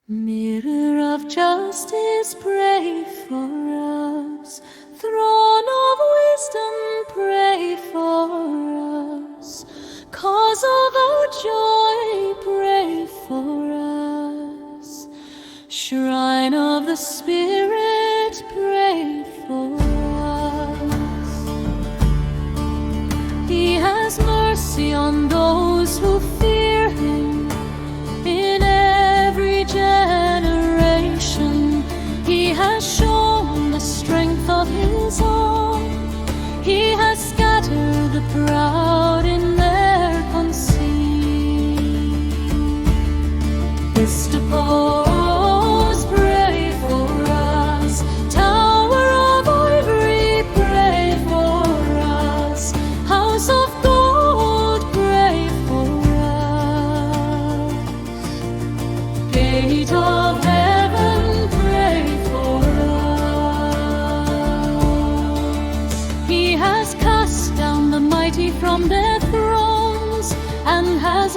Mirror of justice, pray for us. Throne of wisdom, pray for us. Cause of our joy, pray for us. Shrine of the Spirit, pray for us. He has mercy on those who fear Him. In every generation, He has shown the strength of His arm. He has scattered the proud in their conceit. Istapos, pray for us. Tower of Ivory, pray for us. House of Gold, pray for us. Gate of Heaven, pray for us. He has cast down the mighty from their thrones and has